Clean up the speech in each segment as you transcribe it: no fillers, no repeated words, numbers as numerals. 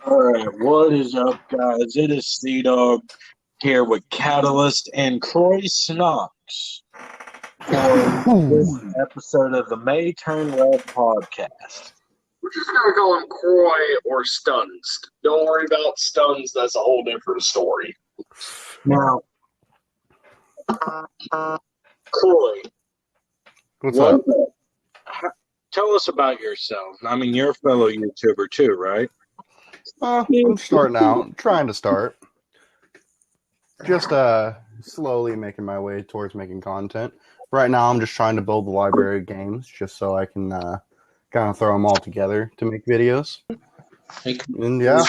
Alright, what is up, guys? It is Dog here with Catalyst and Croi Sonx for this episode of the May Turn Red podcast. We're just going to call him Croi or Stuns. Don't worry about Stuns, that's a whole different story. Now, Croi, What's up? Tell us about yourself. I mean, you're a fellow YouTuber too, right? I'm starting out, trying to start. Just slowly making my way towards making content. Right now, I'm just trying to build the library of games, just so I can kind of throw them all together to make videos. And yeah.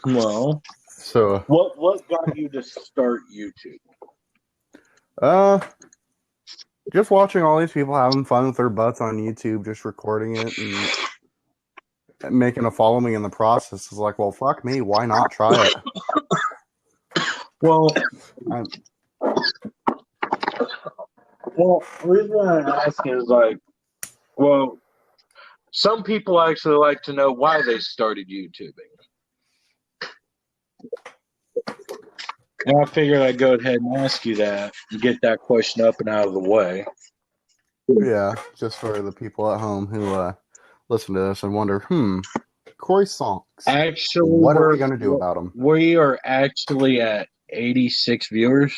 Well, So what got you to start YouTube? just watching all these people having fun with their butts on YouTube, just recording it and making a following in the process is like, well, fuck me, why not try it? Well, the reason why I ask is like, well, some people actually like to know why they started YouTubing. And I figured I'd go ahead and ask you that and get that question up and out of the way. Yeah, just for the people at home who listen to this and wonder, Croi Sonx. Actually, What are we going to do about them? We are actually at 86 viewers.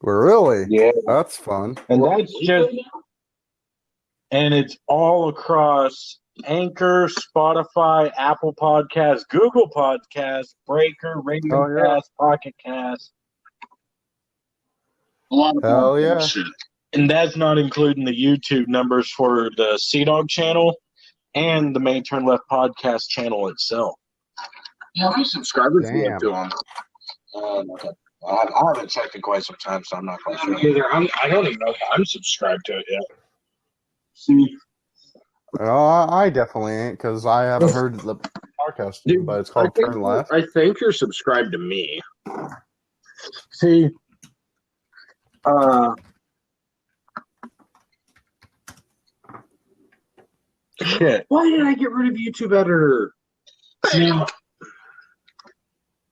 We're really? Yeah. That's fun. And that's just, and it's all across Anchor, Spotify, Apple Podcasts, Google Podcasts, Breaker, Radio Cast, Pocket Cast. A lot of Hell yeah. shit. And that's not including the YouTube numbers for the Dog channel and the May Turn Left podcast channel itself. Yeah, how many subscribers do you Damn. have to on? Okay. I haven't checked in quite some time, so I'm not quite sure. Either. I don't even know if I'm subscribed to it yet. See, I definitely ain't, because I haven't heard the podcast, Dude, but it's called Turn Left. I think you're subscribed to me. see, shit. Why did I get rid of YouTube Editor? Now,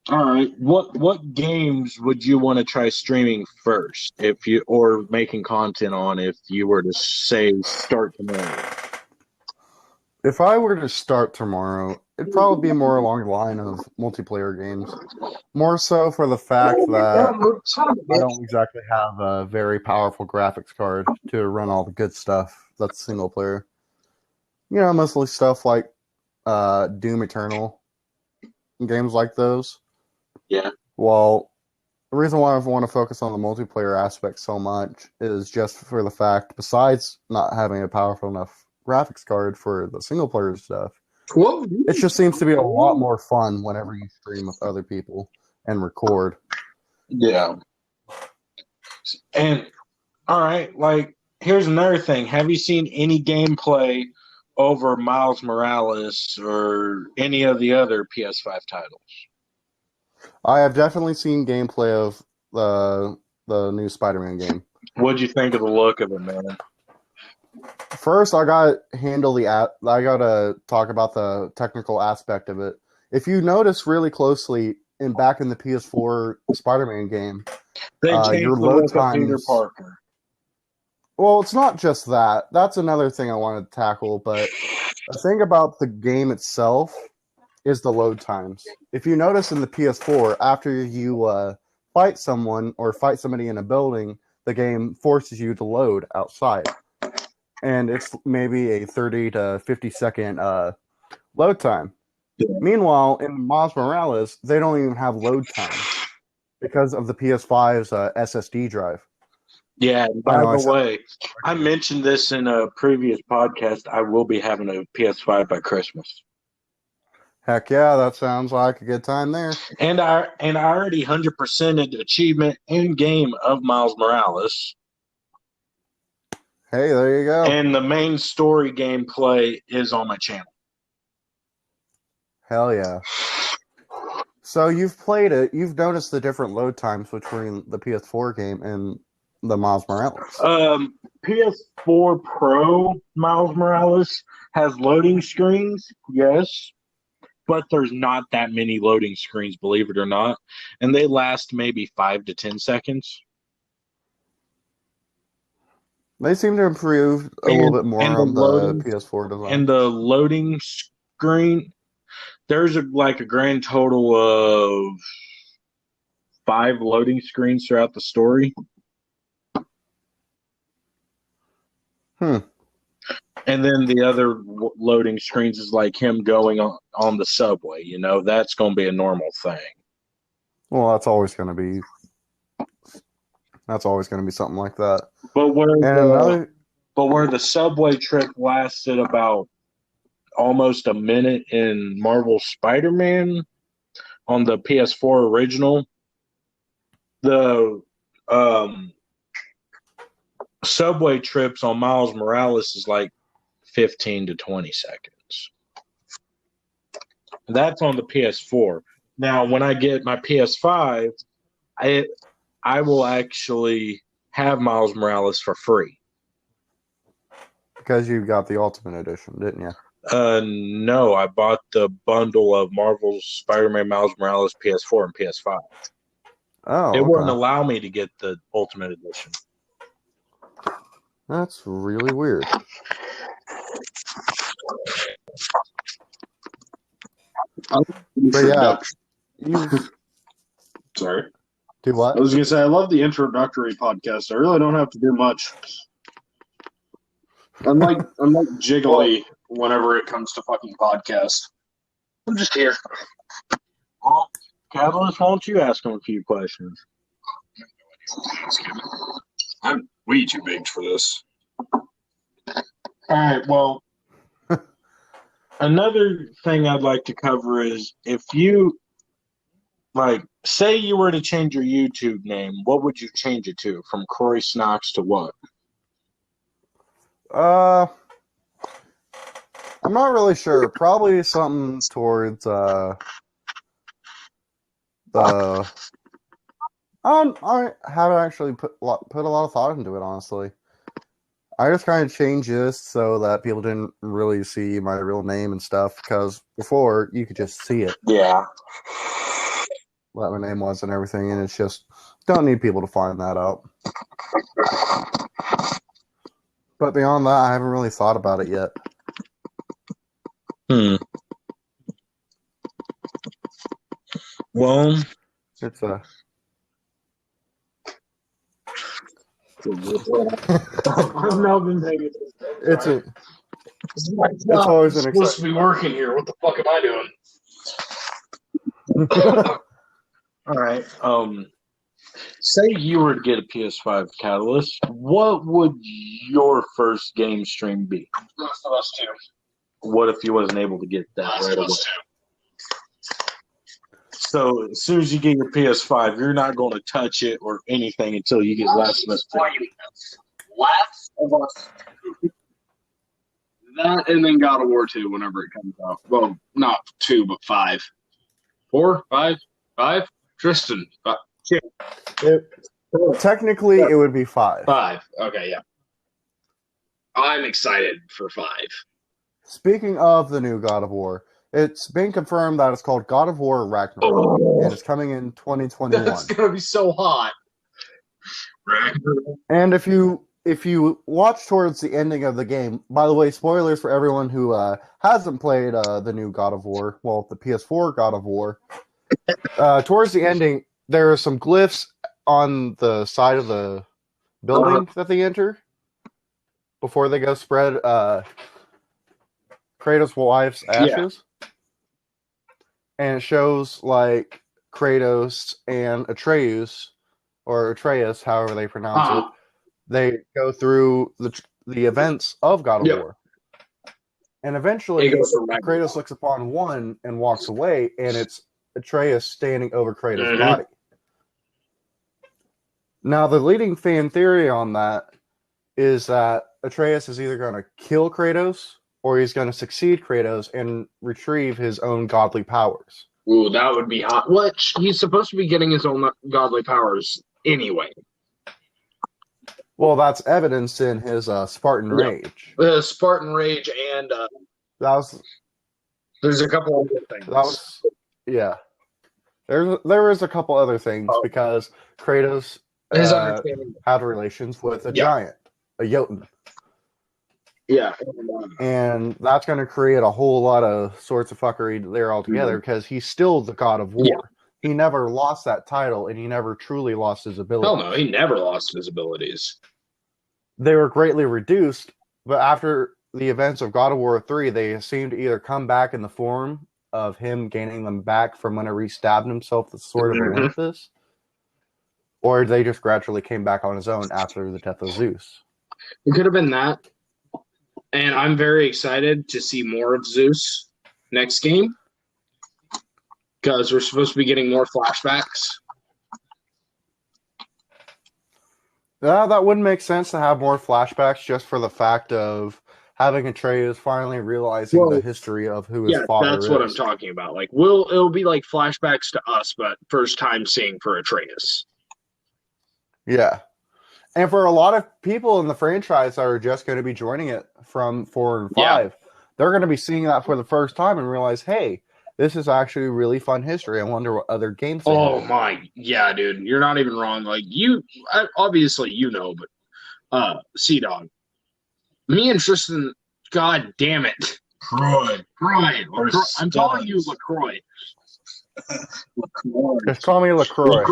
all right. What games would you want to try streaming first, if you or making content on, if you were to say start tomorrow? If I were to start tomorrow, it'd probably be more along the line of multiplayer games. More so for the fact that I don't exactly have a very powerful graphics card to run all the good stuff that's single player. You know, mostly stuff like Doom Eternal, games like those. Yeah. Well, the reason why I want to focus on the multiplayer aspect so much is just for the fact, besides not having a powerful enough graphics card for the single player stuff, it just seems to be a lot more fun whenever you stream with other people and record. Yeah. And all right, like here's another thing. Have you seen any gameplay over Miles Morales or any of the other PS5 titles? I have definitely seen gameplay of the new Spider-Man game. What'd you think of the look of it, man? First, I got to talk about the technical aspect of it. If you notice really closely, back in the PS4 Spider-Man game, They changed your the load look of Peter times. Parker. Well, it's not just that. That's another thing I wanted to tackle. But the thing about the game itself is the load times. If you notice in the PS4, after you fight someone or fight somebody in a building, the game forces you to load outside. And it's maybe a 30 to 50 second load time. Yeah. Meanwhile, in Miles Morales, they don't even have load time because of the PS5's SSD drive. Yeah, by the way, I mentioned this in a previous podcast. I will be having a PS5 by Christmas. Heck yeah, that sounds like a good time there. And I already 100%ed achievement in game of Miles Morales. Hey, there you go. And the main story gameplay is on my channel. Hell yeah. So you've played it. You've noticed the different load times between the PS4 game and the Miles Morales. PS4 Pro Miles Morales has loading screens, yes, but there's not that many loading screens, believe it or not, and they last maybe 5 to 10 seconds. They seem to improve a little bit more on the PS4 design. And the loading screen, there's a grand total of 5 loading screens throughout the story. And then the other loading screens is like him going on the subway. You know, that's going to be a normal thing. Well, that's always going to be something like that. But where the subway trip lasted about almost a minute in Marvel's Spider-Man on the PS4 original, the subway trips on Miles Morales is like 15 to 20 seconds. That's on the PS4. Now, when I get my PS5, I will actually have Miles Morales for free. Because you got the Ultimate Edition, didn't you? No, I bought the bundle of Marvel's Spider-Man Miles Morales PS4 and PS5. Oh, it wouldn't allow me to get the Ultimate Edition. That's really weird. But yeah, sorry. Do what? I was going to say, I love the introductory podcast. I really don't have to do much. I'm like Jiggly whenever it comes to fucking podcast. I'm just here. Well, Catalyst, why don't you ask him a few questions? I'm way too big for this. All right, well, another thing I'd like to cover is if you, say you were to change your YouTube name, what would you change it to? From Croi Sonx to what? I'm not really sure. Probably something towards I haven't actually put a lot of thought into it, honestly. I just kind of changed this so that people didn't really see my real name and stuff, because before you could just see it. Yeah. What my name was and everything, and it's just don't need people to find that out. But beyond that, I haven't really thought about it yet. Well, it's a. I've now been thinking. It's always an supposed to be working here. What the fuck am I doing? All right. Say you were to get a PS5 Catalyst, what would your first game stream be? Last of Us 2. What if you wasn't able to get that Last right of away? Us 2. So as soon as you get your PS5, you're not going to touch it or anything until you get Last of Us 2. Last of Us 2. That and then God of War 2 whenever it comes out. Well, not 2, but 5. 4? 5? 5? Tristan. 2. Technically, it would be 5. 5. Okay, yeah. I'm excited for 5. Speaking of the new God of War, it's been confirmed that it's called God of War Ragnarok, and it's coming in 2021. That's gonna be so hot. And if you watch towards the ending of the game, by the way, spoilers for everyone who hasn't played the new God of War, well, the PS4 God of War. Towards the ending, there are some glyphs on the side of the building that they enter before they go spread Kratos' wife's ashes. Yeah. And it shows like Kratos and Atreus, however they pronounce it. They go through the events of God of War. And eventually, Kratos looks upon one and walks away, and it's Atreus standing over Kratos' body. Now, the leading fan theory on that is that Atreus is either going to kill Kratos or he's going to succeed Kratos and retrieve his own godly powers. Ooh, that would be hot. What? He's supposed to be getting his own godly powers anyway. Well, that's evidenced in his Spartan Yeah. Rage. Spartan Rage, and That was there's a couple other things. that was yeah. There was a couple other things because Kratos His understanding. had relations with a Yeah. giant, a Jotun. Yeah. And that's going to create a whole lot of sorts of fuckery there altogether because he's still the god of war. Yeah. He never lost that title, and he never truly lost his ability. Hell no, he never lost his abilities. They were greatly reduced, but after the events of God of War 3, they seem to either come back in the form of him gaining them back from whenever he stabbed himself with the sword of Olympus, or they just gradually came back on his own after the death of Zeus. It could have been that. And I'm very excited to see more of Zeus next game because we're supposed to be getting more flashbacks. That wouldn't make sense to have more flashbacks just for the fact of having Atreus finally realizing the history of who his father is. Yeah, that's what I'm talking about. Like, it'll be like flashbacks to us, but first time seeing for Atreus. Yeah. And for a lot of people in the franchise that are just going to be joining it from 4 and 5, they're going to be seeing that for the first time and realize, hey, this is actually really fun history. I wonder what other games they have. My, yeah, dude, you're not even wrong. Like, obviously you know, but Sea-Dog. Me and Tristan, god damn it. Croi. I'm calling you LaCroix. Just call me LaCroix.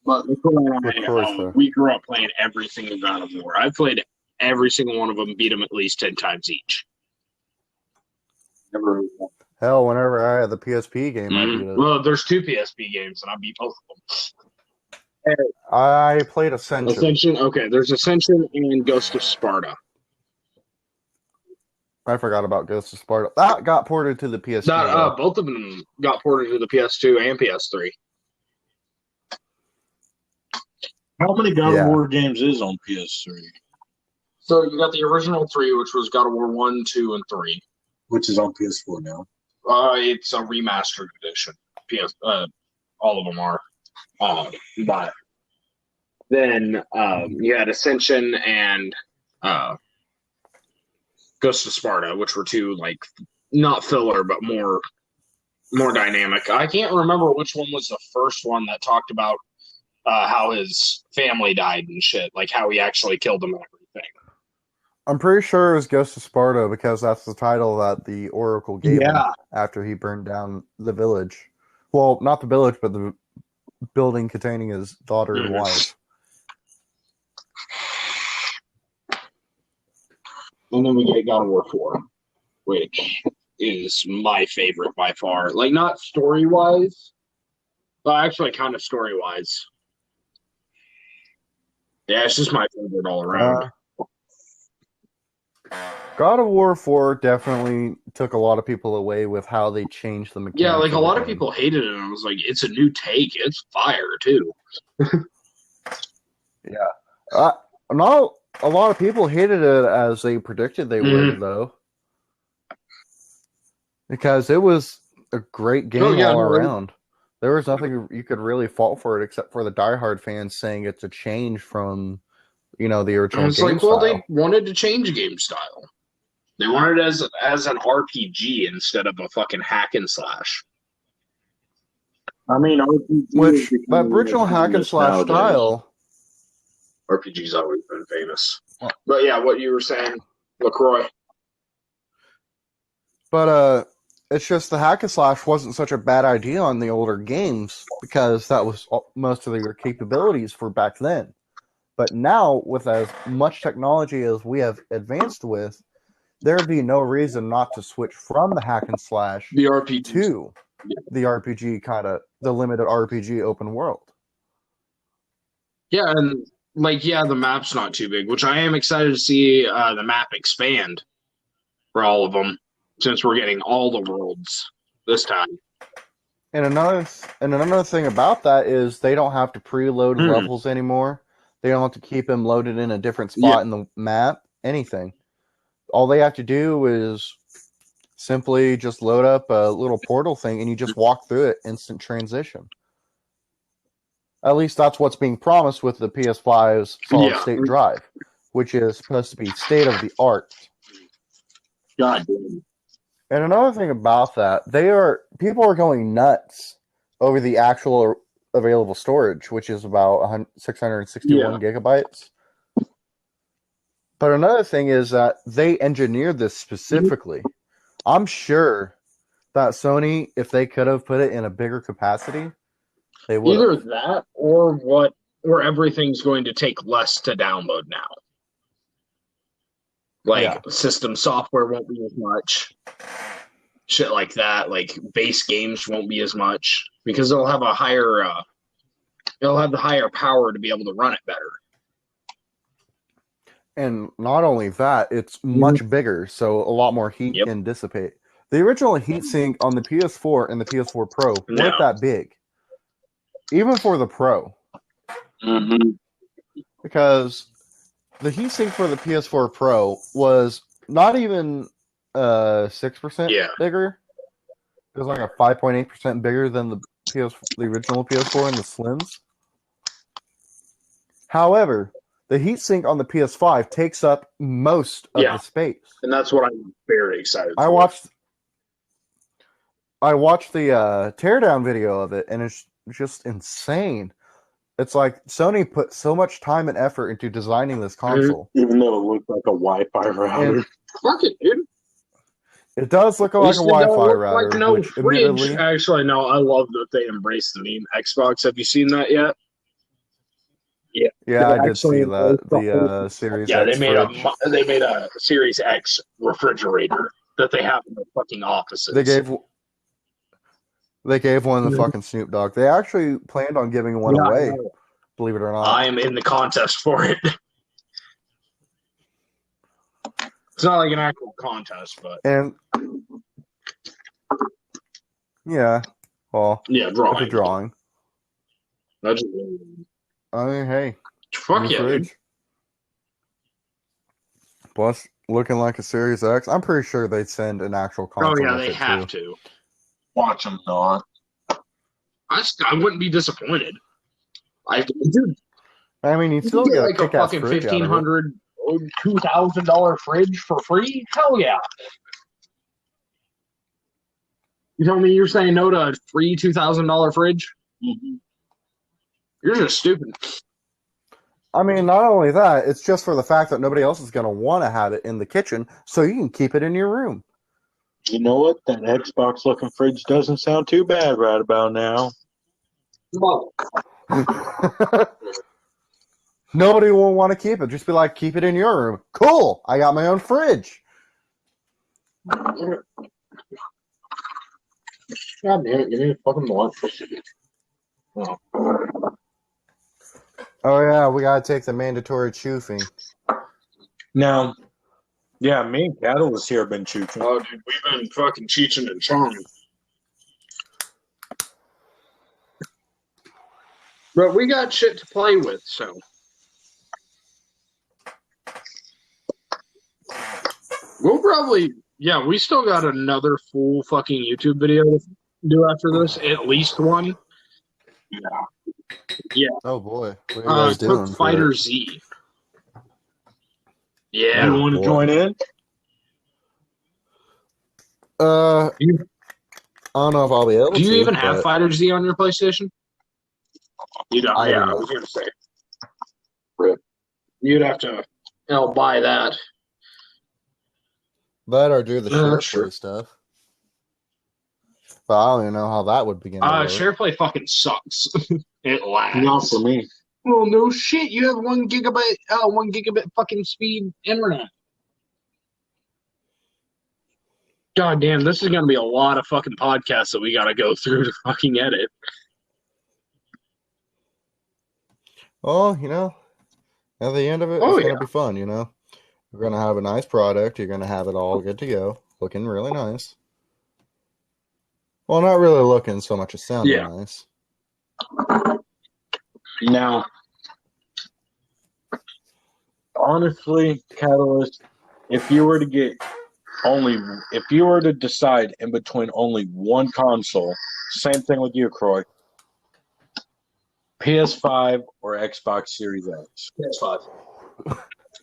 But we grew up playing every single God of War. I've played every single one of them, beat them at least 10 times each. Hell, whenever I had the PSP game, I beat it. Well, there's 2 PSP games, and I beat both of them. I played Ascension. Okay, there's Ascension and Ghost of Sparta. I forgot about Ghost of Sparta. That got ported to the PS2. Both of them got ported to the PS2 and PS3. How many God of War games is on PS3? So you got the original 3, which was God of War 1, 2, and 3. Which is on PS4 now. It's a remastered edition. All of them are. But then you had Ascension and Ghost of Sparta, which were 2, like, not filler, but more dynamic. I can't remember which one was the first one that talked about how his family died and shit, like how he actually killed them and everything. I'm pretty sure it was Ghost of Sparta because that's the title that the Oracle gave him after he burned down the village. Well, not the village, but the building containing his daughter and wife. And then we get God of War 4, which is my favorite by far. Like, not story-wise, but actually kind of story-wise. Yeah, it's just my favorite all around. God of War 4 definitely took a lot of people away with how they changed the mechanics. Yeah, like a lot of people hated it, and I was like, it's a new take. It's fire, too. Yeah. Not a lot of people hated it as they predicted they would, though. Because it was a great game all around. There was nothing you could really fault for it except for the diehard fans saying it's a change from, the original game style. They wanted to change game style. They wanted it as an RPG instead of a fucking hack and slash. I mean, RPG the original hack and slash style. RPG's always been famous. But yeah, what you were saying, LaCroix. But it's just the hack and slash wasn't such a bad idea on the older games because that was most of their capabilities for back then. But now, with as much technology as we have advanced with, there'd be no reason not to switch from the hack and slash the RPG to the RPG the limited RPG open world. Yeah, and the map's not too big, which I am excited to see the map expand for all of them, since we're getting all the worlds this time. And another thing about that is they don't have to preload levels anymore. They don't have to keep them loaded in a different spot in the map, anything. All they have to do is simply just load up a little portal thing and you just walk through it, instant transition. At least that's what's being promised with the PS5's solid-state drive, which is supposed to be state-of-the-art. God damn. And another thing about that, people are going nuts over the actual available storage, which is about 661 gigabytes. But another thing is that they engineered this specifically. I'm sure that Sony, if they could have put it in a bigger capacity, they would. Either that or everything's going to take less to download now. Like system software won't be as much. Shit like that. Like base games won't be as much because they'll have the higher power to be able to run it better. And not only that, it's much bigger, so a lot more heat can dissipate. The original heatsink on the PS4 and the PS4 Pro weren't that big, even for the Pro. Mm-hmm. Because the heatsink for the PS4 Pro was not even 6% bigger. It was like a 5.8% bigger than the original PS4 and the Slims. However, the heatsink on the PS5 takes up most of the space. And that's what I'm very excited for. I watched the teardown video of it, and it's just insane. It's like Sony put so much time and effort into designing this console. Even though it looked like a Wi-Fi router. Fuck it, dude. It does look like a Wi-Fi router. Like no fridge. Actually, no, I love that they embraced the name Xbox. Have you seen that yet? Yeah, I did see that. The Series X. They made a Series X refrigerator that they have in their fucking offices. They gave one to the fucking Snoop Dogg. They actually planned on giving one away, believe it or not. I am in the contest for it. It's not like an actual contest, but drawing. That's I mean, hey. Fuck yeah, dude. Plus, looking like a Series X, I'm pretty sure they'd send an actual console. Oh, yeah, they have to. Watch them not. I wouldn't be disappointed. I mean, you'd still get like a fucking $1,500, $2,000 fridge for free? Hell yeah. You tell me you're saying no to a free $2,000 fridge? Mm-hmm. You're just stupid. I mean, not only that, it's just for the fact that nobody else is going to want to have it in the kitchen, so you can keep it in your room. You know what? That Xbox-looking fridge doesn't sound too bad right about now. Nobody will want to keep it. Just be like, keep it in your room. Cool. I got my own fridge. God damn it. Give me a fucking blunt. Oh, yeah. We got to take the mandatory choofing. Now, yeah, me and Catalyst here have been choofing. Oh, dude, we've been fucking cheeching and chong. But we got shit to play with, so. We'll probably, we still got another full fucking YouTube video to do after this. At least one. Yeah. Oh, boy. What are you guys doing? Fighter Z. Yeah. You want to join in? I don't know if I'll be able to. Do you even have Fighter Z on your PlayStation? You don't. I was going to say. Rip. You'd have to buy that. That or do the SharePlay stuff. But I don't even know how that would begin. SharePlay fucking sucks. It lags. Not for me. Well, no shit. You have 1 gigabit fucking speed internet. God damn, this is going to be a lot of fucking podcasts that we got to go through to fucking edit. Well, at the end of it, it's going to be fun, You're going to have a nice product. You're going to have it all good to go. Looking really nice. Well, not really looking so much as sounding nice. Now, honestly, Catalyst, if you were to decide in between only one console, same thing with you, Croi. PS5 or Xbox Series X? PS5.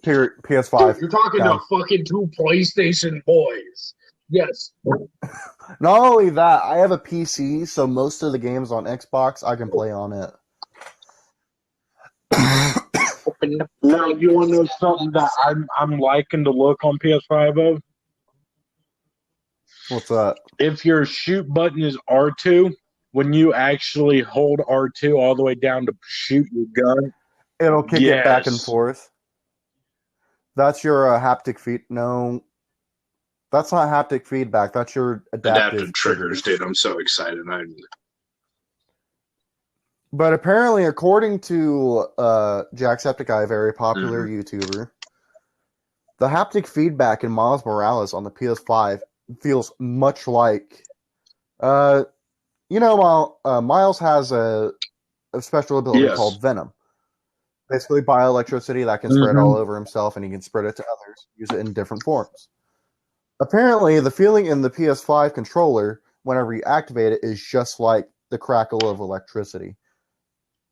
PS5. You're talking Yeah. to fucking two PlayStation boys. Yes. Not only that, I have a PC, so most of the games on Xbox I can play on it. Now, you want to know something that I'm liking to look on PS5 of? What's that? If your shoot button is R2, when you actually hold R2 all the way down to shoot your gun, It'll kick it back and Yes. forth. That's your haptic feed. No, that's not haptic feedback. That's your adaptive triggers, dude. I'm so excited. But apparently, according to Jacksepticeye, a very popular YouTuber, the haptic feedback in Miles Morales on the PS5 feels much like, Miles has a special ability Yes. called Venom. Basically, bioelectricity that can spread all over himself, and he can spread it to others, use it in different forms. Apparently, the feeling in the PS5 controller, whenever you activate it, is just like the crackle of electricity.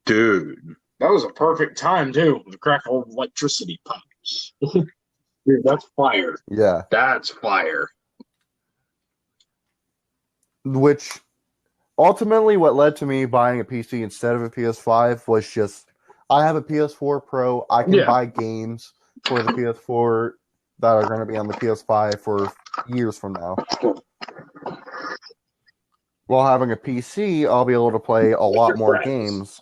dude, that was a perfect time, too. The crackle of electricity pipes. Dude, that's fire. Yeah. That's fire. Which, ultimately, what led to me buying a PC instead of a PS5 was just, I have a PS4 Pro, I can buy games for the PS4 that are going to be on the PS5 for years from now. While having a PC, I'll be able to play a lot more games.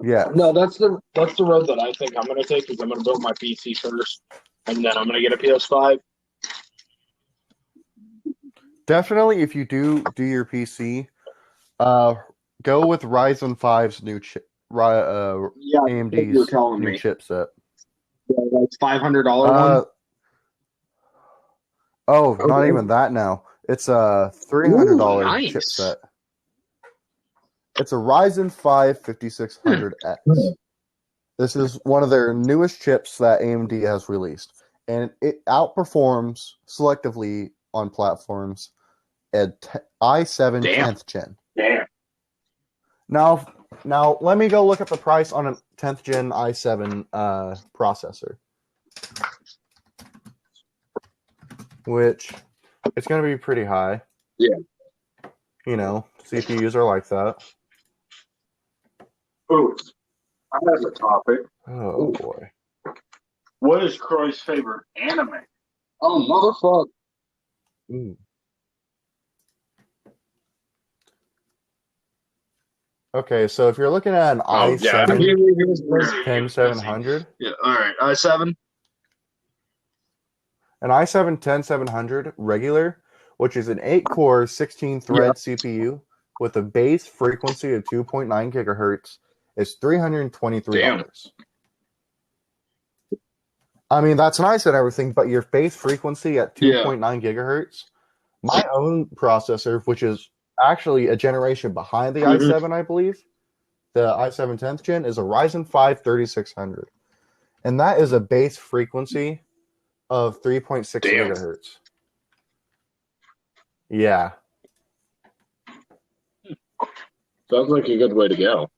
Yeah. No, that's the road that I think I'm going to take, is I'm going to build my PC first, and then I'm going to get a PS5. Definitely, if you do your PC, go with Ryzen 5's new chip, AMD's you're telling new me. chipset. Yeah, that's $500 one. Oh, not even that now. It's a $300 nice. chipset. It's a Ryzen 5 5600X. This is one of their newest chips that AMD has released, and it outperforms selectively on platforms at i7 10th gen. Damn. Now let me go look up the price on a 10th gen i7 processor, which it's going to be pretty high. Yeah. CPUs are like that. Ooh, I have a topic. Oh boy. What is Croy's favorite anime? Oh, motherfucker. Ooh. Okay, so if you're looking at an i7 10700, Yeah, all right. i7. an i7 10700 regular, which is an 8-core, 16-thread CPU with a base frequency of 2.9 gigahertz, is $323. Damn. I mean, that's nice and everything, but your base frequency at 2.9 gigahertz, my own processor, which is actually a generation behind the i7, I believe, the i7 10th gen, is a Ryzen 5 3600. And that is a base frequency of 3.6 gigahertz. Yeah. Sounds like a good way to go.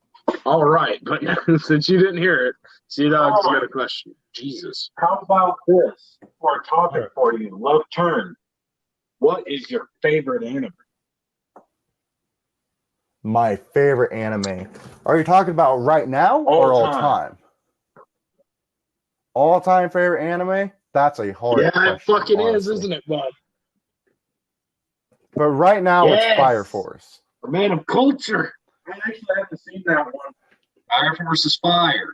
All right, but since you didn't hear it, C-Dog's got a question. Jesus. How about this for a topic for you? Left turn. What is your favorite anime? My favorite anime. Are you talking about right now or all time? All time favorite anime? That's a hard question. Yeah, it fucking honestly. is, isn't it, bud? But right now it's Fire Force. A man of culture. I actually haven't seen that one. Fire Force is fire.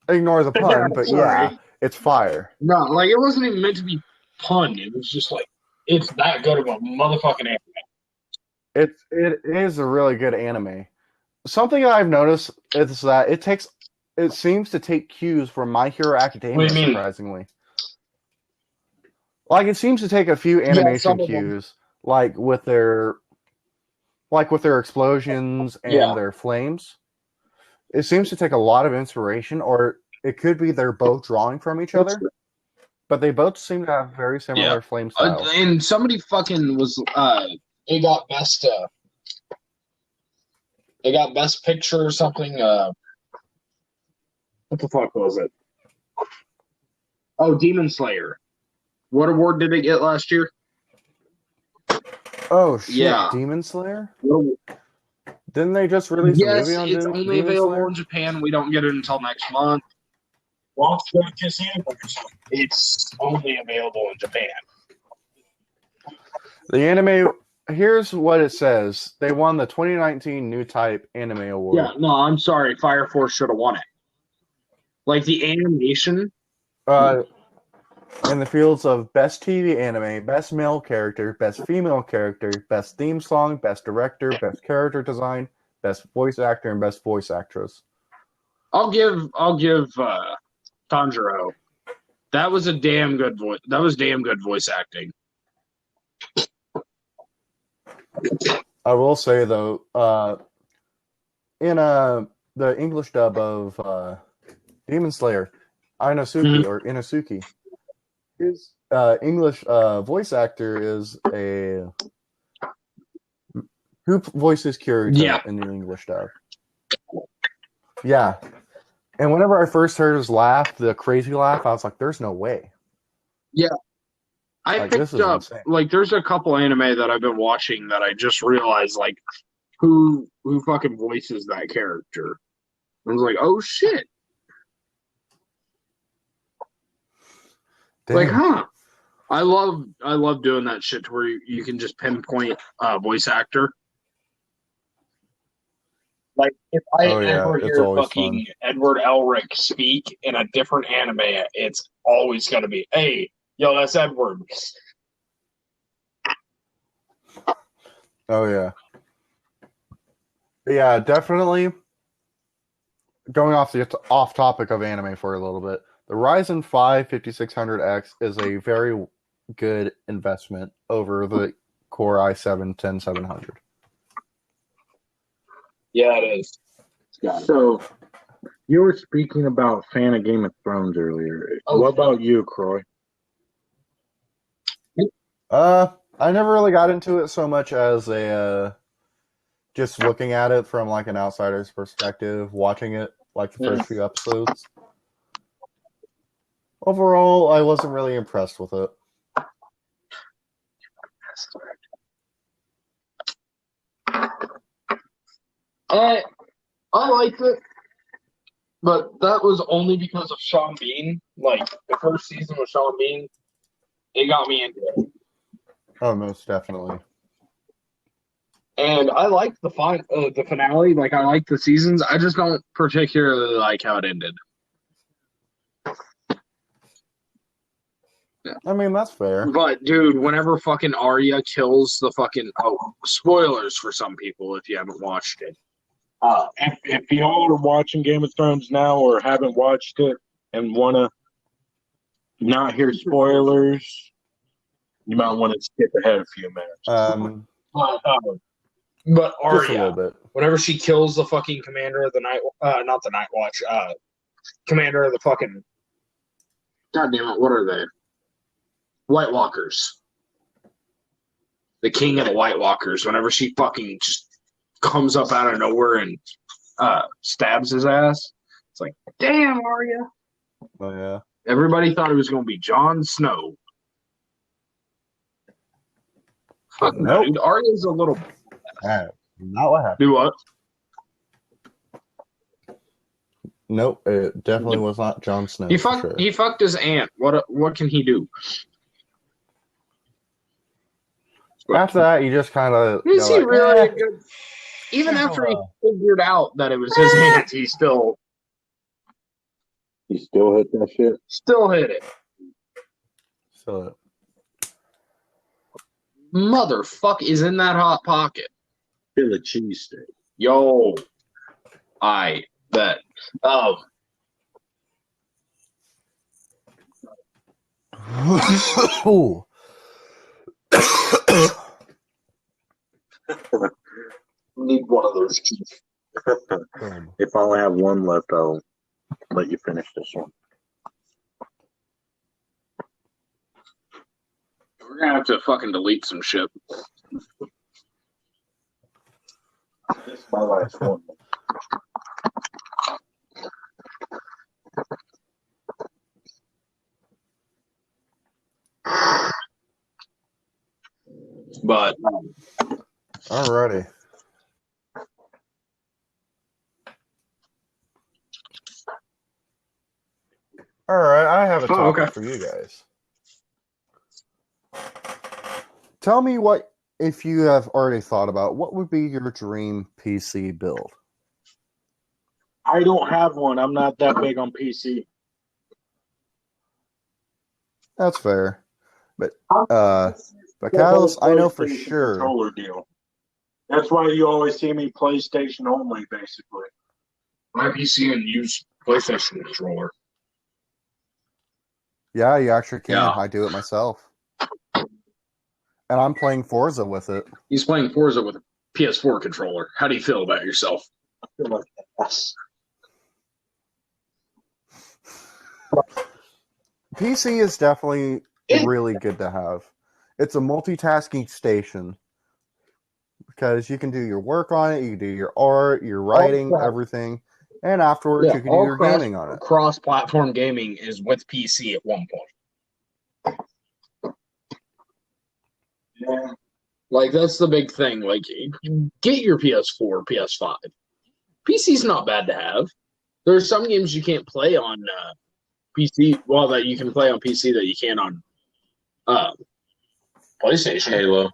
Ignore the pun, but yeah, it's fire. No, like it wasn't even meant to be pun. It was just like, it's that good of a motherfucking anime. It is a really good anime. Something I've noticed is that it seems to take cues from My Hero Academia, surprisingly. Like it seems to take a few animation cues, like with their explosions and their flames. It seems to take a lot of inspiration, or it could be they're both drawing from each other, but they both seem to have very similar flame styles. And somebody fucking was, it got best They got Best Picture or something. What the fuck was it? Oh, Demon Slayer. What award did it get last year? Oh shit! Yeah. Demon Slayer. Didn't they just release a Yes, movie on it's only Demon available Slayer? in Japan. We don't get it until next month. It's only available in Japan. The anime. Here's what it says. They won the 2019 New Type Anime Award. Yeah, no, I'm sorry. Fire Force should have won it. Like the animation. In the fields of Best TV Anime, Best Male Character, Best Female Character, Best Theme Song, Best Director, Best Character Design, Best Voice Actor, and Best Voice Actress. I'll give Tanjiro. That was a damn good voice. That was damn good voice acting. I will say though, in the English dub of Demon Slayer, Inosuke or Inosuke, his English voice actor is who voices Kirito in the English dub. Yeah. And whenever I first heard his laugh, the crazy laugh, I was like, there's no way. Yeah. I picked up, insane. Like, there's a couple anime that I've been watching that I just realized, like, who fucking voices that character. I was like, oh, shit. Damn. Like, huh. I love doing that shit to where you can just pinpoint a voice actor. Like, if I ever hear fucking fun. Edward Elric speak in a different anime, it's always going to be, hey, yo, that's Edward. Oh, yeah. Yeah, definitely. Going off topic of anime for a little bit, the Ryzen 5 5600X is a very good investment over the Core i7 10700. Yeah, it is. So, you were speaking about fan of Game of Thrones earlier. Oh, what about you, Croi? I never really got into it so much as just looking at it from like an outsider's perspective, watching it like the first few episodes. Overall, I wasn't really impressed with it. I liked it, but that was only because of Sean Bean. Like, the first season with Sean Bean, it got me into it. Oh, most definitely. And I liked the finale. Like, I like the seasons. I just don't particularly like how it ended. Yeah. I mean, that's fair. But, dude, whenever fucking Arya kills the fucking... Oh, spoilers for some people if you haven't watched it. If y'all are watching Game of Thrones now or haven't watched it and want to not hear spoilers, you might want to skip ahead a few minutes. But Arya, whenever she kills the fucking commander of the night, not the Night Watch, commander of the fucking, God damn it, what are they? White Walkers. The king of the White Walkers. Whenever she fucking just comes up out of nowhere and stabs his ass, it's like, damn, Arya. Oh yeah. Everybody thought it was going to be Jon Snow. Fuck no, dude. Arya's a little. Not what happened. Do what? Nope, it definitely was not Jon Snow. He fucked his aunt. What can he do? After that, you just kind of. Is he really good? Even after he figured out that it was his aunt, he still hit that shit. Still hit it. So. Motherfuck is in that hot pocket. Philly cheesesteak. Yo, I bet. Need one of those teeth. If I only have one left, I'll let you finish this one. We're gonna have to fucking delete some shit. This is my last one. But Alrighty. Alright, I have a topic okay. for you guys. Tell me what, if you have already thought about, what would be your dream PC build? I don't have one. I'm not that big on PC. That's fair. But Catalyst, I know for sure. Controller deal. That's why you always see me PlayStation only, basically. My PC and use PlayStation controller. Yeah, you actually can. Yeah. I do it myself. And I'm playing Forza with it. He's playing Forza with a PS4 controller. How do you feel about yourself? I feel like that's... PC is definitely really good to have. It's a multitasking station because you can do your work on it, you can do your art, your writing, everything, and afterwards you can do your gaming on it. Cross-platform gaming is with PC at one point. Yeah. Like, that's the big thing. Like, get your PS4, PS5. PC's not bad to have. There's some games you can't play on PC. Well, that you can play on PC that you can't on PlayStation. Halo.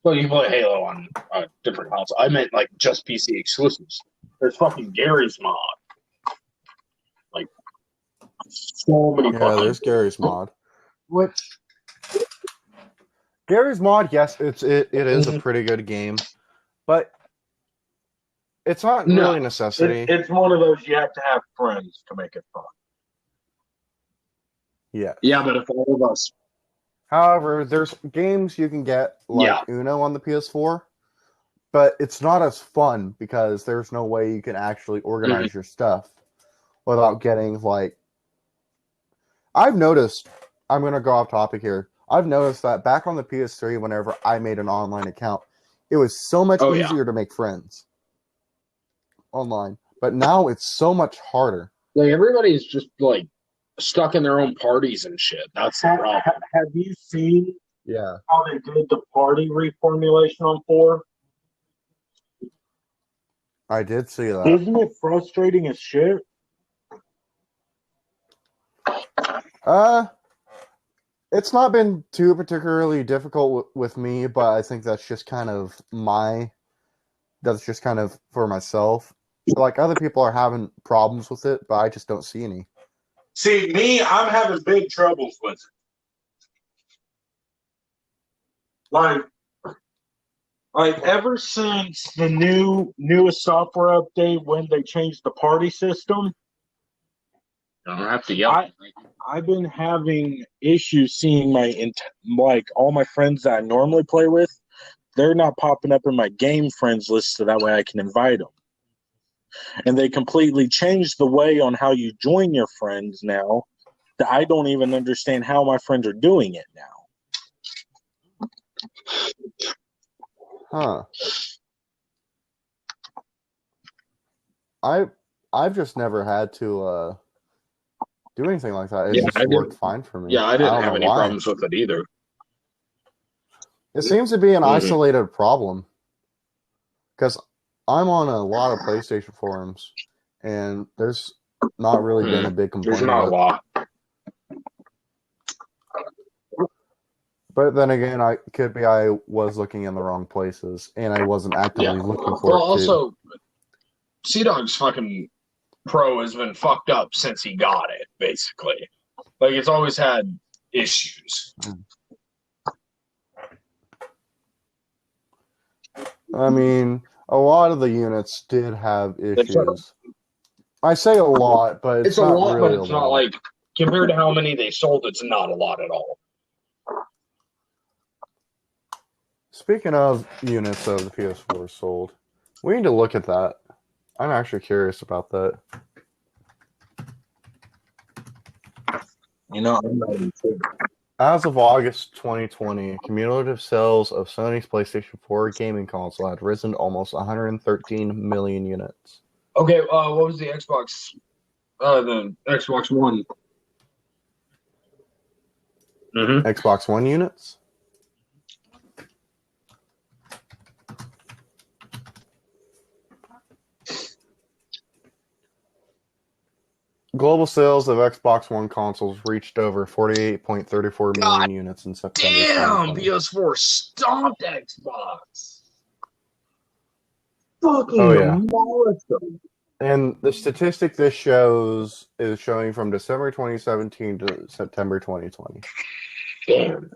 Well, you can play Halo on a different console. I meant, like, just PC exclusives. There's fucking Gary's mod. Like, so many fucking... there's Gary's mod. Which... Gary's mod, yes, it is a pretty good game, but it's not really a necessity. It's one of those you have to have friends to make it fun. Yeah. Yeah, but if all of us... However, there's games you can get, like Uno on the PS4, but it's not as fun because there's no way you can actually organize your stuff without getting, like... I've noticed, I'm going to go off topic here, I've noticed that back on the PS3, whenever I made an online account, it was so much easier to make friends online. But now it's so much harder. Like, everybody's just, like, stuck in their own parties and shit. That's the problem. Have you seen Yeah. how they did the party reformulation on 4? I did see that. Isn't it frustrating as shit? It's not been too particularly difficult with me, but I think that's just kind of for myself. Like, other people are having problems with it, but I just don't see any. See, me, I'm having big troubles with it. Like ever since the newest software update when they changed the party system, I don't have to yell. I've been having issues seeing all my friends that I normally play with. They're not popping up in my game friends list so that way I can invite them. And they completely changed the way on how you join your friends now that I don't even understand how my friends are doing it now. Huh. I've just never had to do anything like that. It just worked fine for me. Yeah, I didn't have any problems with it either. It seems to be an isolated problem. Because I'm on a lot of PlayStation forums, and there's not really been a big complaint. There's not a lot. But then again, I was looking in the wrong places, and I wasn't actively looking for it. Well, also, Sea-Dog's fucking Pro has been fucked up since he got it, basically. Like, it's always had issues. I mean, a lot of the units did have issues. I say a lot, but it's not a lot, really but it's not like, compared to how many they sold, it's not a lot at all. Speaking of units of the PS4 sold, we need to look at that. I'm actually curious about that. You know, I'm not even sure. As of August 2020, cumulative sales of Sony's PlayStation 4 gaming console had risen to almost 113 million units. Okay, what was the Xbox? The Xbox One. Mm-hmm. Xbox One units? Global sales of Xbox One consoles reached over 48.34 million units in September. Damn, PS4 stomped Xbox. Fucking demolished them. And the statistic this shows is showing from December 2017 to September 2020. Damn.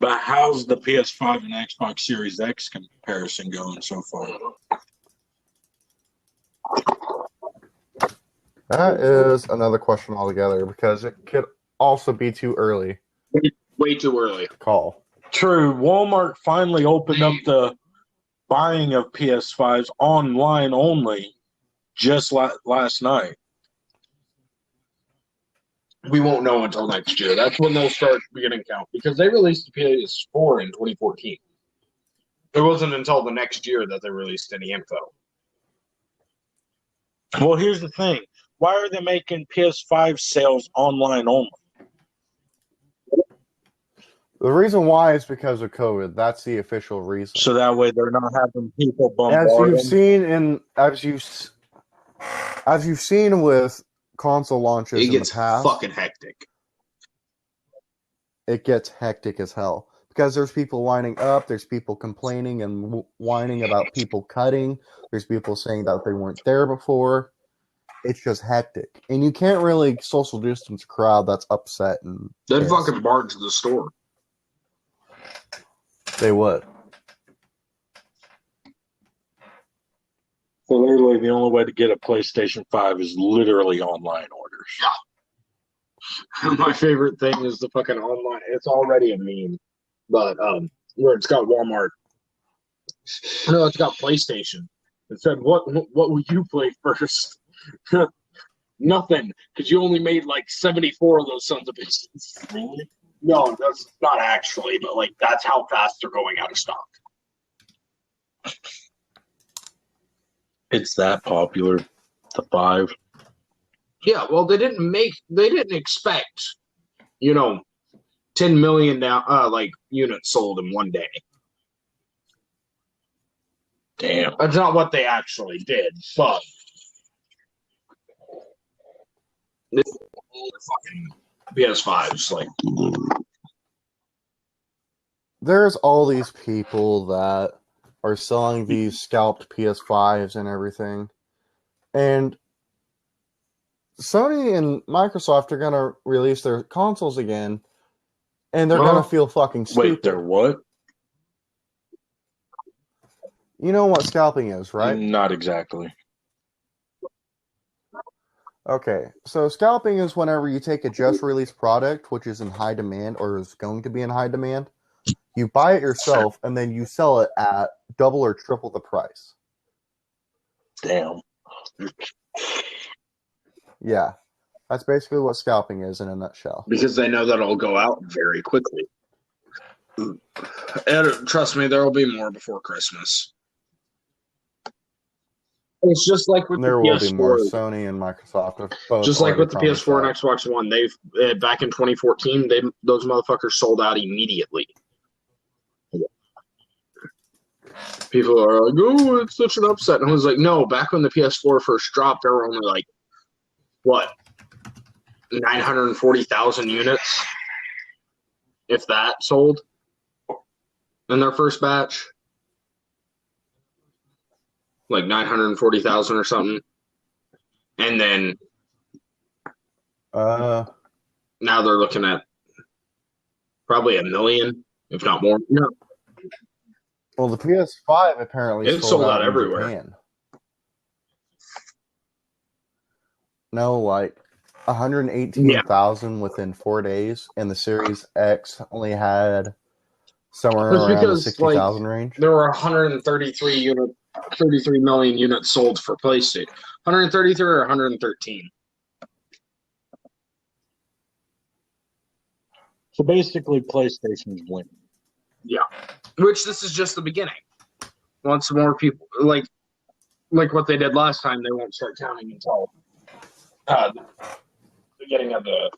But how's the PS5 and Xbox Series X comparison going so far? That is another question altogether because it could also be too early. Way too early. Call. True. Walmart finally opened up the buying of PS5s online only just last night. We won't know until next year. That's when they'll start beginning count because they released the PS4 in 2014. It wasn't until the next year that they released any info. Well, here's the thing. Why are they making PS5 sales online only? The reason why is because of COVID. That's the official reason. So that way they're not having people bombard as you've seen with console launches in the past, fucking hectic. It gets hectic as hell because there's people lining up, there's people complaining and whining about people cutting, there's people saying that they weren't there before. It's just hectic, and you can't really social distance a crowd that's upset and they'd fucking barge the store. They would. So literally the only way to get a PlayStation 5 is literally online orders. Yeah. My favorite thing is the fucking online. It's already a meme, but where it's got Walmart. No, it's got PlayStation. It said, "What will you play first?" Nothing, because you only made like 74 of those sons of bitches. Really? No, that's not actually, but like that's how fast they're going out of stock. It's that popular, the 5. Yeah, well, they didn't expect, 10 million units sold in one day. Damn. That's not what they actually did, but this fucking PS5s, like. There's all these people that are selling these scalped PS5s and everything. And Sony and Microsoft are going to release their consoles again, and they're going to feel fucking stupid. Wait, they're what? You know what scalping is, right? Not exactly. Okay, so scalping is whenever you take a just-released product, which is in high demand or is going to be in high demand, you buy it yourself, and then you sell it at double or triple the price. Damn. Yeah, that's basically what scalping is in a nutshell. Because they know that it'll go out very quickly. And trust me, there will be more before Christmas. It's just like with there the will PS4. Be more. Sony and Microsoft have both just like with the PS4 that. and Xbox One, they've back in 2014, those motherfuckers sold out immediately. People are like, "Oh, it's such an upset," and I was like, "No." Back when the PS4 first dropped, there were only like 940,000 units, if that, sold in their first batch. Like 940,000 or something. And then now they're looking at probably 1 million, if not more. No. Well, the PS5 apparently it's sold out everywhere. Japan. No, like 118,000 within 4 days, and the Series X only had somewhere around the 60,000 range. There were 33 million units sold for PlayStation. 133 or 113. So basically, PlayStation's winning. Yeah. Which this is just the beginning. Once more people like what they did last time, they won't start counting until the beginning of the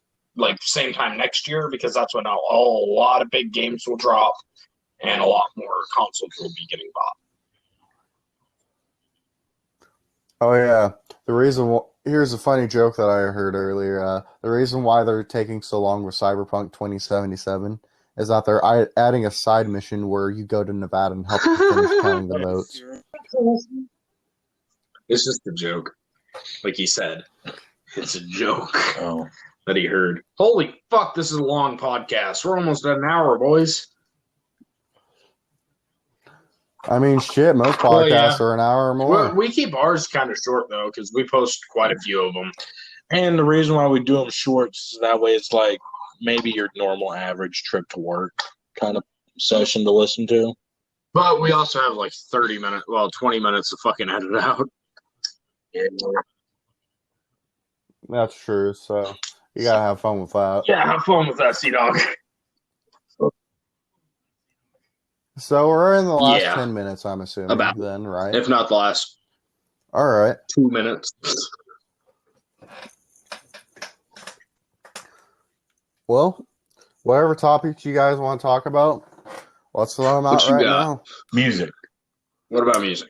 same time next year, because that's when a lot of big games will drop and a lot more consoles will be getting bought. Oh yeah, here's a funny joke that I heard earlier. The reason why they're taking so long with Cyberpunk 2077 is that they're adding a side mission where you go to Nevada and help them finish counting the votes. It's just a joke, like he said. It's a joke that he heard. Holy fuck! This is a long podcast. We're almost at an hour, boys. I mean, shit, most podcasts are an hour or more. Well, we keep ours kind of short, though, because we post quite a few of them. And the reason why we do them short is that way it's like maybe your normal average trip to work kind of session to listen to. But we also have 20 minutes to fucking edit out. Yeah. That's true, so you gotta have fun with that. Yeah, have fun with that, Sea-Dog. So we're in the last 10 minutes, I'm assuming, then, right? If not the last. All right. 2 minutes. Well, whatever topics you guys want to talk about, let's throw them out right now. Music. What about music?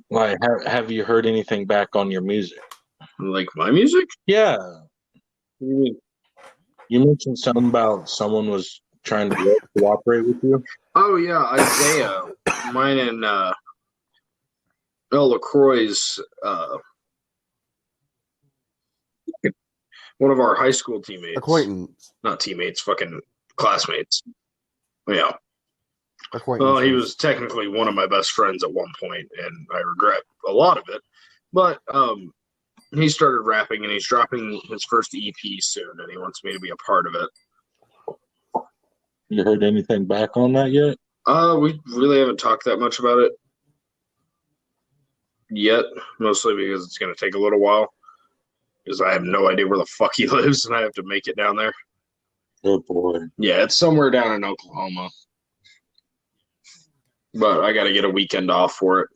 Like, have you heard anything back on your music? Like my music? Yeah. You mentioned something about someone was trying to cooperate with you. Oh yeah, Isaiah, mine and Croi's one of our high school teammates. Acquaintance. Not teammates, fucking classmates. Yeah. Acquaintance. Well, he was technically one of my best friends at one point, and I regret a lot of it. But he started rapping, and he's dropping his first EP soon, and he wants me to be a part of it. You heard anything back on that yet? We really haven't talked that much about it yet, mostly because it's going to take a little while, because I have no idea where the fuck he lives, and I have to make it down there. Oh, boy. Yeah, it's somewhere down in Oklahoma. But I got to get a weekend off for it.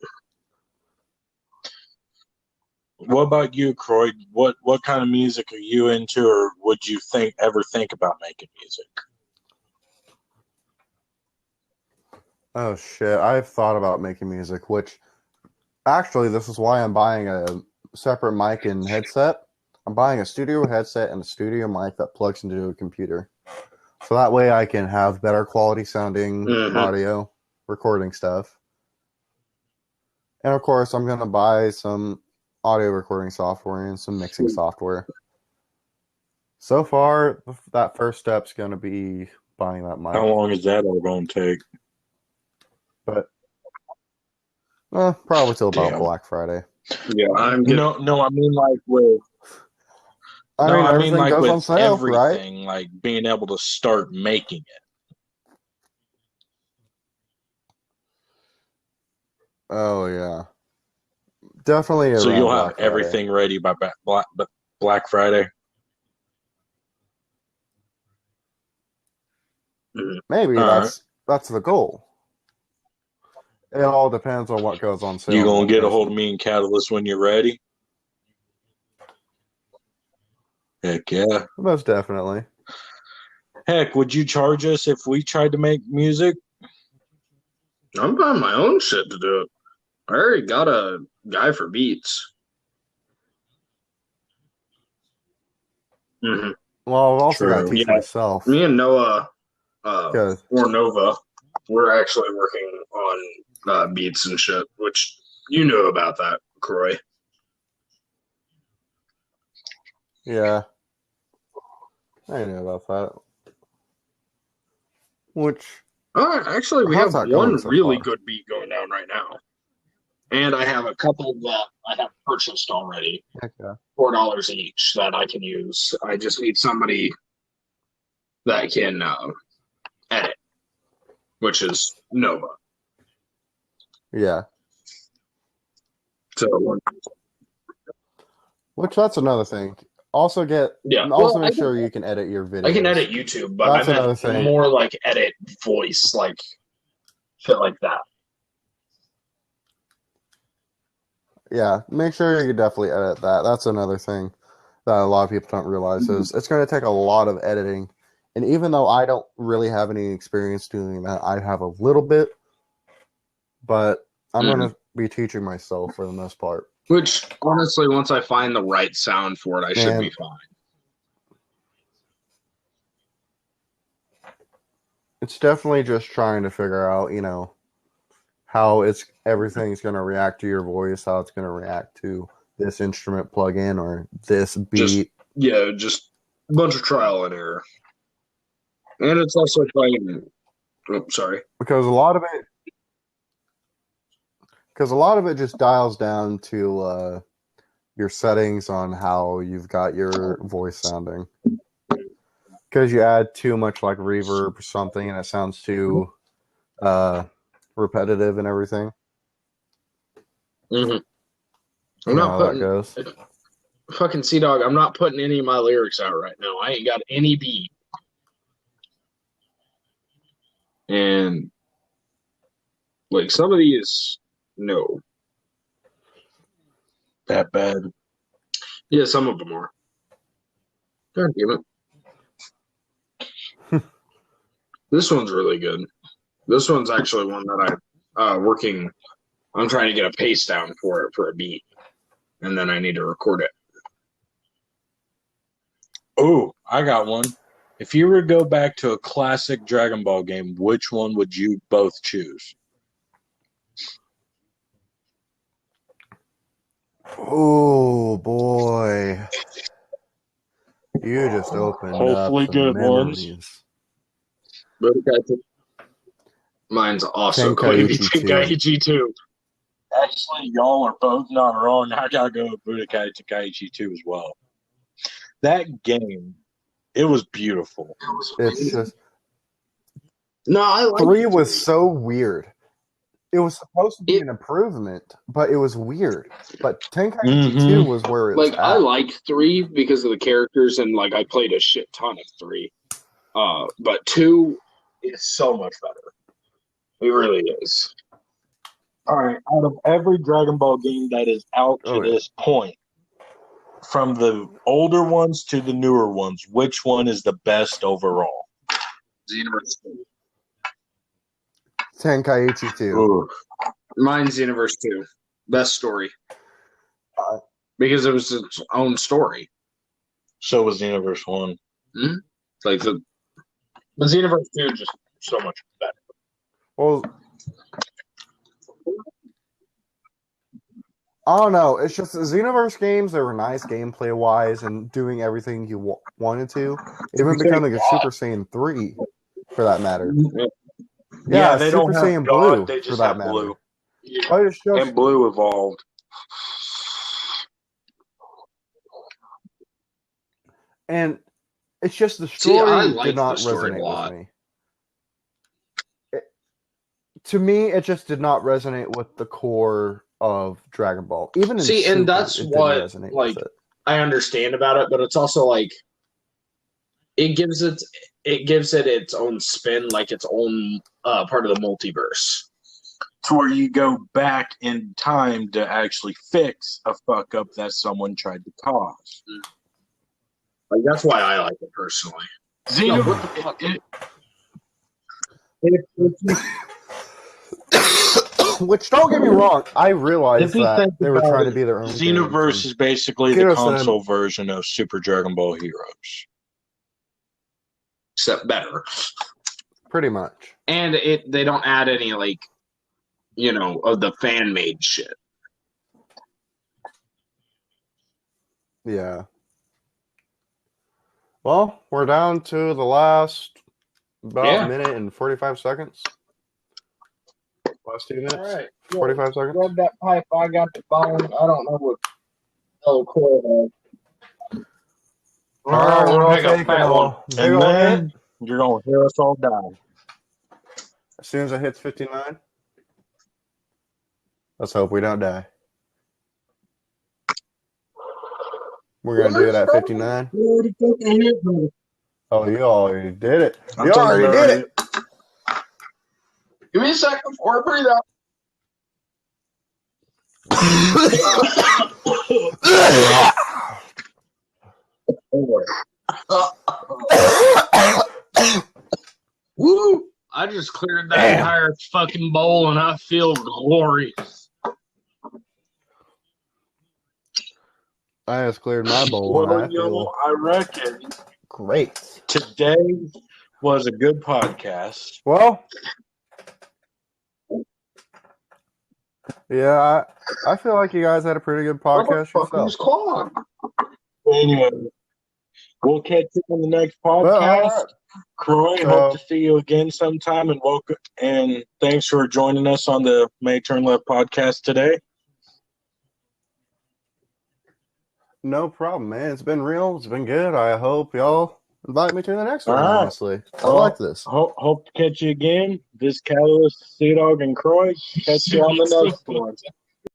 What about you, Croi? What kind of music are you into, or would you ever think about making music? Oh, shit. I've thought about making music, which actually, this is why I'm buying a separate mic and headset. I'm buying a studio headset and a studio mic that plugs into a computer. So that way I can have better quality sounding audio, recording stuff. And of course, I'm going to buy some audio recording software and some mixing software. So far, that first step's going to be buying that mic. How long is that all going to take? But probably till about Black Friday. Yeah, I mean like with. I mean like with sale, everything, right? Like being able to start making it. Oh yeah, definitely. So you'll have Black Friday. Everything ready by Black Friday. Maybe that's the goal. It all depends on what goes on sale. You gonna get a hold of me and Catalyst when you're ready? Heck yeah. Most definitely. Heck, would you charge us if we tried to make music? I'm buying my own shit to do it. I already got a guy for beats. Mm-hmm. Well, I've also got to teach myself. Me and Noah, or Nova, we're actually working on beats and shit, which you know about that, Croi. Yeah. I know about that. Which... actually, we have one really good beat going down right now. And I have a couple that I have purchased already. Okay. $4 each that I can use. I just need somebody that can edit, which is Nova. Yeah. So, which that's another thing. Also Yeah. Also Well, make sure you can edit your videos. I can edit YouTube, but That's I another meant thing. more like edit voice, like shit like that. Yeah, make sure you can definitely edit that. That's another thing that a lot of people don't realize is it's going to take a lot of editing. And even though I don't really have any experience doing that, I have a little bit, but I'm going to be teaching myself for the most part. Which, honestly, once I find the right sound for it, I should be fine. It's definitely just trying to figure out, how everything's going to react to your voice, how it's going to react to this instrument plugin or this beat. Just a bunch of trial and error. And it's also playing. Oh, sorry. Because a lot of it just dials down to your settings on how you've got your voice sounding. Because you add too much like reverb or something and it sounds too repetitive and everything. Mm-hmm. You know how that goes. Fucking C-Dog, I'm not putting any of my lyrics out right now. I ain't got any beat. And like some of these, no. That bad. Yeah, some of them are. God damn it. This one's really good. This one's actually one that I'm trying to get a pace down for it for a beat. And then I need to record it. Oh, I got one. If you were to go back to a classic Dragon Ball game, which one would you both choose? Oh boy. You just opened Hopefully up some good memories. But mine's also going to be Tenkaichi 2. Actually, y'all are both not wrong. I gotta go with Budokai Tenkaichi 2 as well. That game, it was beautiful. It's just No, I like 3 was so weird. It was supposed to be an improvement, but it was weird. But Tenkaichi 2 was where it was at. I liked 3 because of the characters and like I played a shit ton of 3. But 2 is so much better. It really is. All right, out of every Dragon Ball game that is out to this point, from the older ones to the newer ones, which one is the best overall? Xenoverse 2. Tenkaichi 2. Ooh. Mine's Xenoverse 2. Best story. Because it was its own story. So was Xenoverse 1. Mm-hmm. Like the Xenoverse 2 is just so much better. Well, I don't know. It's just the Xenoverse games, they were nice gameplay wise and doing everything you wanted to. Even becoming a Super Saiyan 3, for that matter. Yeah, they Super don't have Saiyan God, Blue, they just for that have matter. Blue. Yeah. And Blue evolved. And it's just the story did not resonate with me. To me, it just did not resonate with the core of Dragon Ball. Even in Super, and that's what like I understand about it, but it's also like it gives it its own spin, like its own part of the multiverse. To where you go back in time to actually fix a fuck up that someone tried to cause. Like that's why I like it personally. Which, don't get me wrong, I realized that they were trying to be their own. Xenoverse is basically the console version of Super Dragon Ball Heroes. Except better. Pretty much. And they don't add any, like, of the fan-made shit. Yeah. Well, we're down to the last minute and 45 seconds. Last 2 minutes. All right. 45 seconds. Grab that pipe. I got the phone. I don't know what Croi has. All right, we're all taking one. And then you're going to hear us all die. As soon as it hits 59, let's hope we don't die. We're going to do it at 59. Oh, you already did it. I'm You taking already it did it. Give me a second before I breathe out. Woo! I just cleared that Damn. entire fucking bowl and I feel glorious. I just cleared my bowl and I feel I reckon great. today was a good podcast. Well, yeah, I feel like you guys had a pretty good podcast yourself. Claude? Anyway, we'll catch you on the next podcast. Croi, So- hope to see you again sometime, and welcome. And thanks for joining us on the May Turn Left podcast today. No problem, man. It's been real. It's been good. I hope y'all invite me to the next one, All right. honestly. I like this. Hope to catch you again. This Catalyst, Sea Dog, and Croi. Catch you on the next one.